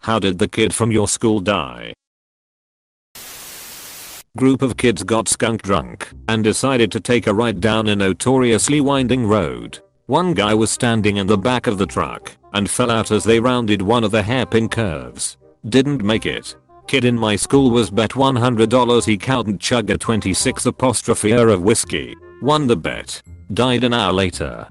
How did the kid from your school die? Group of kids got skunk drunk and decided to take a ride down a notoriously winding road. One guy was standing in the back of the truck and fell out as they rounded one of the hairpin curves. Didn't make it. Kid in my school was bet $100 he couldn't chug a 26 apostrophe of whiskey. Won the bet. Died an hour later.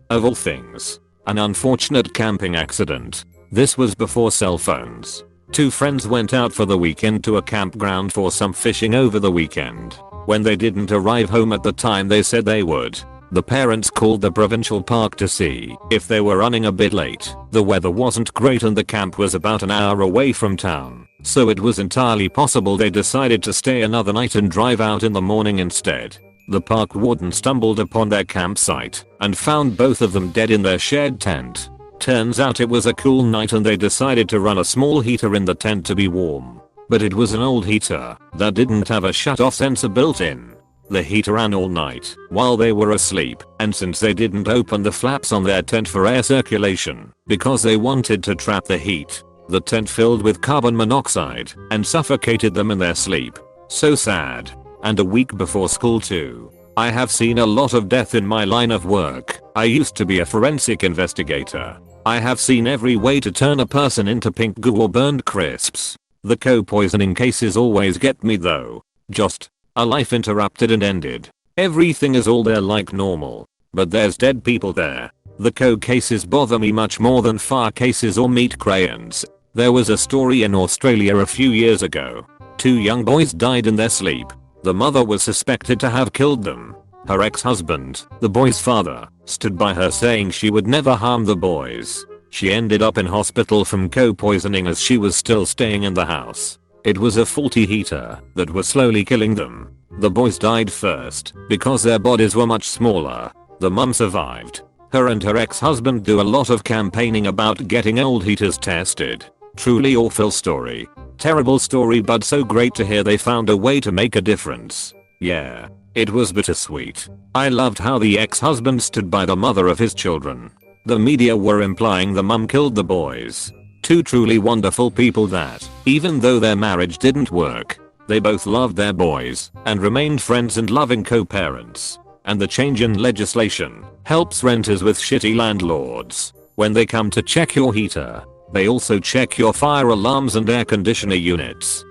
Of all things. An unfortunate camping accident. This was before cell phones. Two friends went out for the weekend to a campground for some fishing over the weekend. When they didn't arrive home at the time they said they would, the parents called the provincial park to see if they were running a bit late. The weather wasn't great and the camp was about an hour away from town, so it was entirely possible they decided to stay another night and drive out in the morning instead. The park warden stumbled upon their campsite and found both of them dead in their shared tent. Turns out it was a cool night and they decided to run a small heater in the tent to be warm. But it was an old heater that didn't have a shut-off sensor built in. The heater ran all night while they were asleep, and since they didn't open the flaps on their tent for air circulation because they wanted to trap the heat, the tent filled with carbon monoxide and suffocated them in their sleep. So sad. And a week before school too. I have seen a lot of death in my line of work. I used to be a forensic investigator. I have seen every way to turn a person into pink goo or burned crisps. The co-poisoning cases always get me though. Just a life interrupted and ended. Everything is all there like normal, but there's dead people there. The co-cases bother me much more than fire cases or meat crayons. There was a story in Australia a few years ago. Two young boys died in their sleep. The mother was suspected to have killed them. Her ex-husband, the boy's father, stood by her saying she would never harm the boys. She ended up in hospital from co-poisoning as she was still staying in the house. It was a faulty heater that was slowly killing them. The boys died first because their bodies were much smaller. The mum survived. Her and her ex-husband do a lot of campaigning about getting old heaters tested. Truly awful story. Terrible story, but so great to hear they found a way to make a difference. Yeah, it was bittersweet. I loved how the ex-husband stood by the mother of his children. The media were implying the mum killed the boys. Two truly wonderful people that, even though their marriage didn't work, they both loved their boys and remained friends and loving co-parents. And the change in legislation helps renters with shitty landlords. When they come to check your heater, they also check your fire alarms and air conditioner units.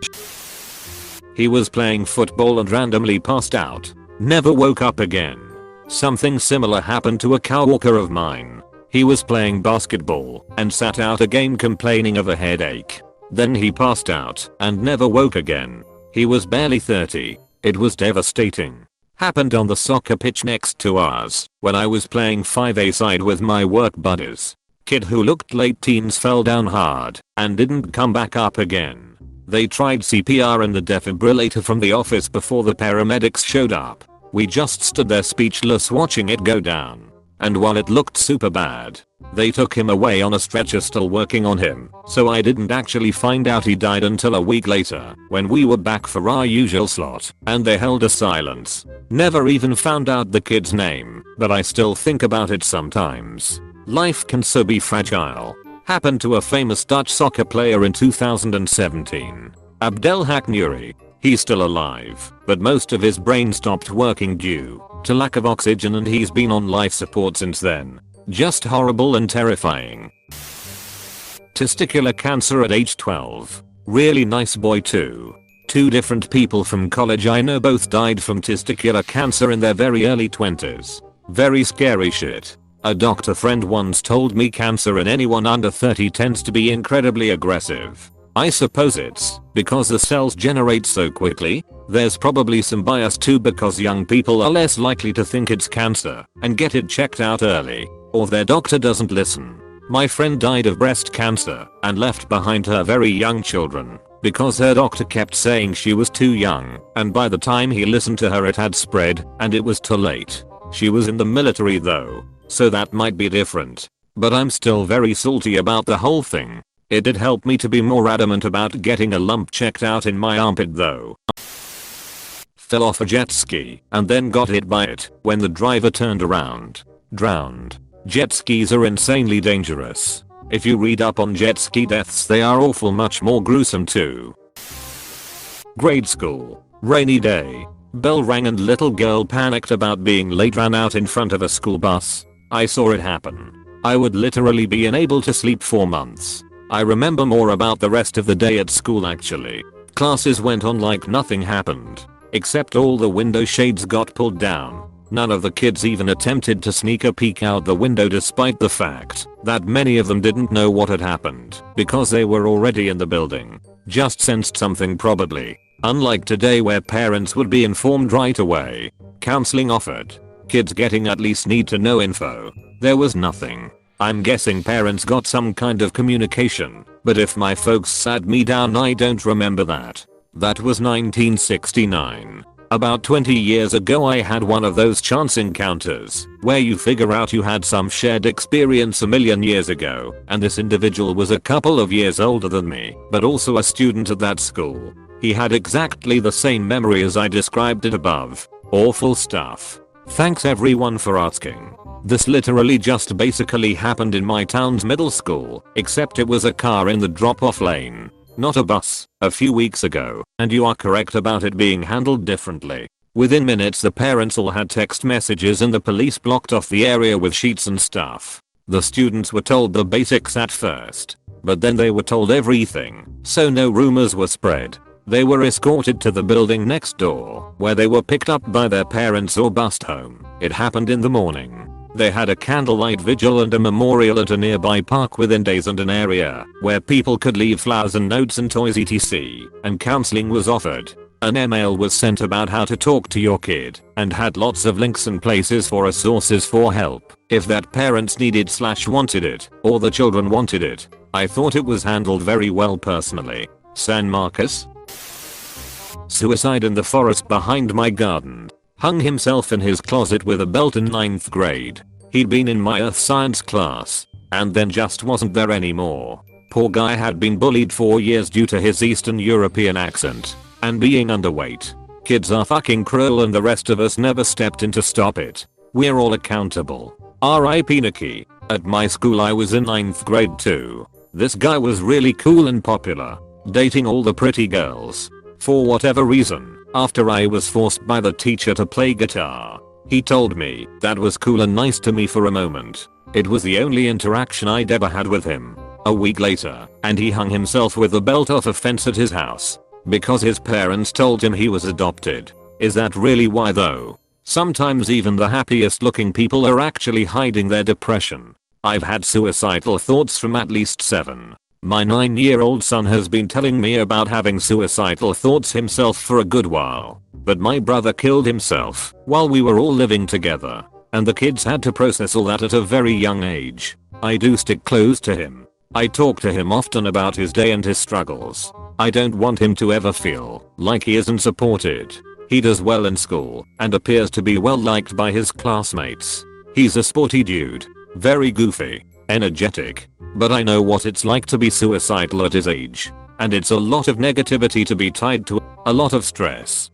He was playing football and randomly passed out. Never woke up again. Something similar happened to a coworker of mine. He was playing basketball and sat out a game complaining of a headache. Then he passed out and never woke again. He was barely 30. It was devastating. Happened on the soccer pitch next to ours when I was playing 5A-side with my work buddies. Kid who looked late teens fell down hard and didn't come back up again. They tried CPR and the defibrillator from the office before the paramedics showed up. We just stood there speechless watching it go down. And while it looked super bad, they took him away on a stretcher still working on him, so I didn't actually find out he died until a week later when we were back for our usual slot and they held a silence. Never even found out the kid's name, but I still think about it sometimes. Life can so be fragile. Happened to a famous Dutch soccer player in 2017. Abdelhak Nouri. He's still alive, but most of his brain stopped working due to lack of oxygen and he's been on life support since then. Just horrible and terrifying. Testicular cancer at age 12. Really nice boy too. Two different people from college I know both died from testicular cancer in their very early 20s. Very scary shit. A doctor friend once told me cancer in anyone under 30 tends to be incredibly aggressive. I suppose it's because the cells generate so quickly. There's probably some bias too because young people are less likely to think it's cancer and get it checked out early, or their doctor doesn't listen. My friend died of breast cancer and left behind her very young children because her doctor kept saying she was too young, and by the time he listened to her it had spread and it was too late. She was in the military though, so that might be different. But I'm still very salty about the whole thing. It did help me to be more adamant about getting a lump checked out in my armpit though. Fell off a jet ski and then got hit by it when the driver turned around. Drowned. Jet skis are insanely dangerous. If you read up on jet ski deaths, they are awful much more gruesome too. Grade school. Rainy day. Bell rang and little girl panicked about being late, ran out in front of a school bus. I saw it happen. I would literally be unable to sleep for months. I remember more about the rest of the day at school actually. Classes went on like nothing happened. Except all the window shades got pulled down. None of the kids even attempted to sneak a peek out the window, despite the fact that many of them didn't know what had happened because they were already in the building. Just sensed something probably. Unlike today where parents would be informed right away. Counseling offered. Kids getting at least need to know info. There was nothing. I'm guessing parents got some kind of communication, but if my folks sat me down I don't remember that. That was 1969. About 20 years ago I had one of those chance encounters where you figure out you had some shared experience a million years ago, and this individual was a couple of years older than me, but also a student at that school. He had exactly the same memory as I described it above. Awful stuff. Thanks everyone for asking. This literally just basically happened in my town's middle school, except it was a car in the drop-off lane, not a bus, a few weeks ago, and you are correct about it being handled differently. Within minutes the parents all had text messages and the police blocked off the area with sheets and stuff. The students were told the basics at first, but then they were told everything, so no rumors were spread. They were escorted to the building next door, where they were picked up by their parents or bused home. It happened in the morning. They had a candlelight vigil and a memorial at a nearby park within days, and an area where people could leave flowers and notes and toys etc. And counseling was offered. An email was sent about how to talk to your kid, and had lots of links and places for sources for help if that parents needed / wanted it, or the children wanted it. I thought it was handled very well personally. San Marcos? Suicide in the forest behind my garden. Hung himself in his closet with a belt in 9th grade. He'd been in my earth science class, and then just wasn't there anymore. Poor guy had been bullied for years due to his Eastern European accent and being underweight. Kids are fucking cruel and the rest of us never stepped in to stop it. We're all accountable. R.I.P. Nikki. At my school I was in 9th grade too. This guy was really cool and popular, dating all the pretty girls. For whatever reason, after I was forced by the teacher to play guitar, he told me that was cool and nice to me for a moment. It was the only interaction I'd ever had with him. A week later, and he hung himself with a belt off a fence at his house because his parents told him he was adopted. Is that really why though? Sometimes even the happiest looking people are actually hiding their depression. I've had suicidal thoughts from at least 7. My 9-year-old son has been telling me about having suicidal thoughts himself for a good while, but my brother killed himself while we were all living together, and the kids had to process all that at a very young age. I do stick close to him. I talk to him often about his day and his struggles. I don't want him to ever feel like he isn't supported. He does well in school and appears to be well liked by his classmates. He's a sporty dude, very goofy, energetic, but I know what it's like to be suicidal at his age, and it's a lot of negativity to be tied to, a lot of stress.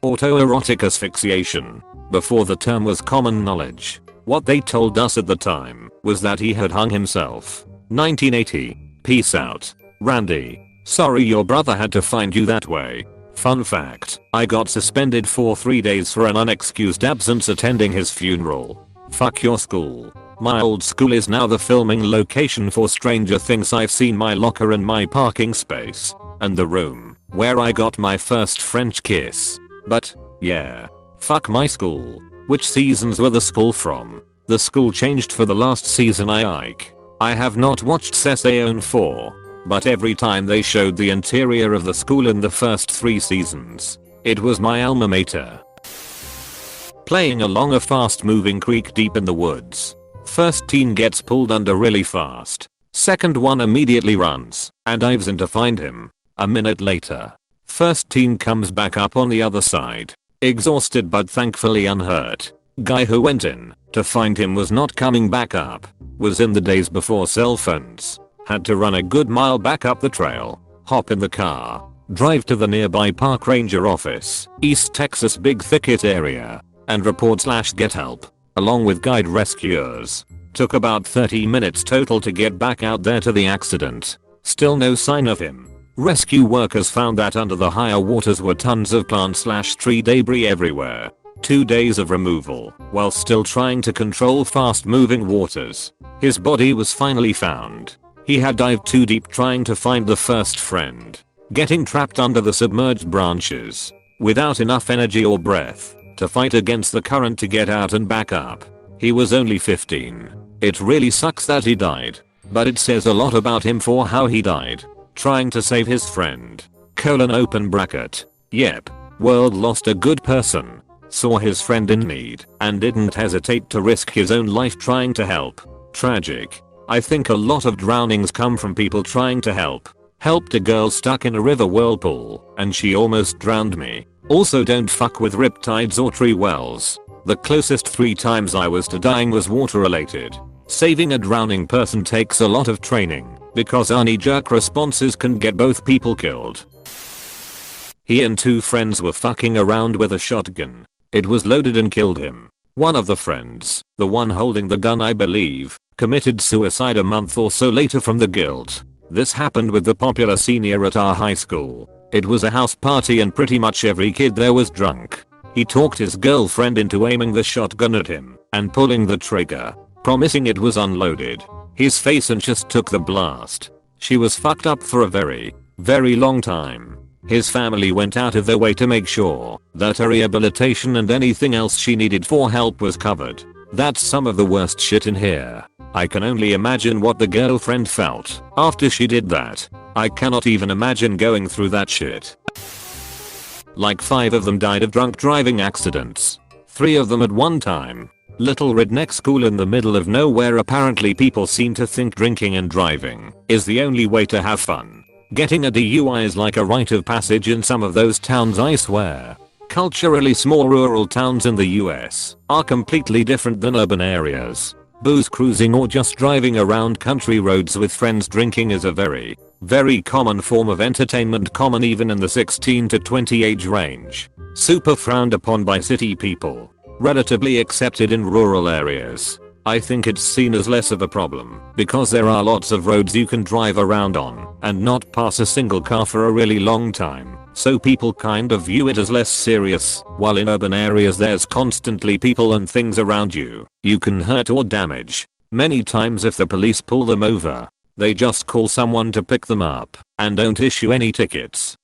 Autoerotic asphyxiation. Before the term was common knowledge, what they told us at the time was that he had hung himself. 1980. Peace out. Randy. Sorry your brother had to find you that way. Fun fact, I got suspended for 3 days for an unexcused absence attending his funeral. Fuck your school. My old school is now the filming location for Stranger Things. I've seen my locker and my parking space, and the room where I got my first French kiss. But, yeah. Fuck my school. Which seasons were the school from? The school changed for the last season I have not watched Saison 4, but every time they showed the interior of the school in the first 3 seasons, it was my alma mater. Playing along a fast moving creek deep in the woods. First teen gets pulled under really fast. Second one immediately runs and dives in to find him. A minute later, first teen comes back up on the other side, exhausted but thankfully unhurt. Guy who went in to find him was not coming back up. Was in the days before cell phones. Had to run a good mile back up the trail, hop in the car, drive to the nearby park ranger office, East Texas Big Thicket area, and report / get help, along with guide rescuers. Took about 30 minutes total to get back out there to the accident. Still no sign of him. Rescue workers found that under the higher waters were tons of plant/tree debris everywhere. 2 days of removal while still trying to control fast moving waters. His body was finally found. He had dived too deep trying to find the first friend. Getting trapped under the submerged branches. Without enough energy or breath to fight against the current to get out and back up. He was only 15. It really sucks that he died. But it says a lot about him for how he died. Trying to save his friend. Open bracket. Yep. World lost a good person. Saw his friend in need and didn't hesitate to risk his own life trying to help. Tragic. I think a lot of drownings come from people trying to help. Helped a girl stuck in a river whirlpool and she almost drowned me. Also don't fuck with riptides or tree wells. The closest 3 times I was to dying was water related. Saving a drowning person takes a lot of training because our knee-jerk responses can get both people killed. He and 2 friends were fucking around with a shotgun. It was loaded and killed him. One of the friends, the one holding the gun I believe, committed suicide a month or so later from the guilt. This happened with the popular senior at our high school. It was a house party and pretty much every kid there was drunk. He talked his girlfriend into aiming the shotgun at him and pulling the trigger, promising it was unloaded. His face and chest took the blast. She was fucked up for a very, very long time. His family went out of their way to make sure that her rehabilitation and anything else she needed for help was covered. That's some of the worst shit in here. I can only imagine what the girlfriend felt after she did that. I cannot even imagine going through that shit. Like 5 of them died of drunk driving accidents. 3 of them at one time. Little redneck school in the middle of nowhere. Apparently people seem to think drinking and driving is the only way to have fun. Getting a DUI is like a rite of passage in some of those towns, I swear. Culturally, small rural towns in the US are completely different than urban areas. Booze cruising or just driving around country roads with friends drinking is a very, very common form of entertainment, common even in the 16 to 20 age range. Super frowned upon by city people. Relatively accepted in rural areas. I think it's seen as less of a problem because there are lots of roads you can drive around on and not pass a single car for a really long time. So people kind of view it as less serious, while in urban areas there's constantly people and things around you can hurt or damage. Many times if the police pull them over, they just call someone to pick them up and don't issue any tickets.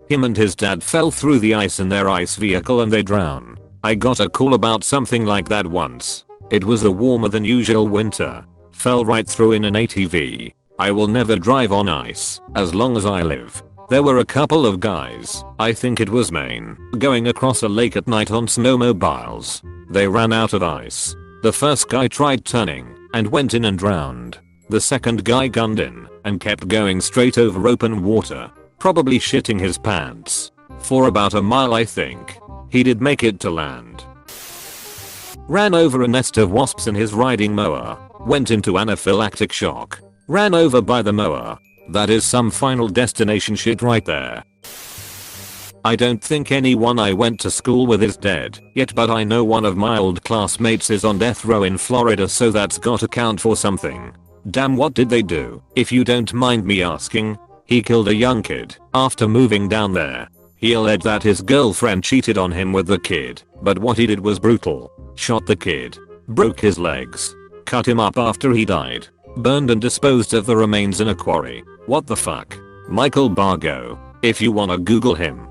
Him and his dad fell through the ice in their ice vehicle and they drowned. I got a call about something like that once. It was the warmer than usual winter. Fell right through in an ATV. I will never drive on ice as long as I live. There were a couple of guys, I think it was Maine, going across a lake at night on snowmobiles. They ran out of ice. The first guy tried turning and went in and drowned. The second guy gunned in and kept going straight over open water, probably shitting his pants. For about a mile I think. He did make it to land. Ran over a nest of wasps in his riding mower. Went into anaphylactic shock. Ran over by the mower. That is some Final Destination shit right there. I don't think anyone I went to school with is dead yet, but I know one of my old classmates is on death row in Florida, so that's gotta count for something. Damn, what did they do, if you don't mind me asking? He killed a young kid after moving down there. He alleged that his girlfriend cheated on him with the kid, but what he did was brutal. Shot the kid, broke his legs, cut him up after he died, burned and disposed of the remains in a quarry. What the fuck? Michael Bargo. If you wanna Google him,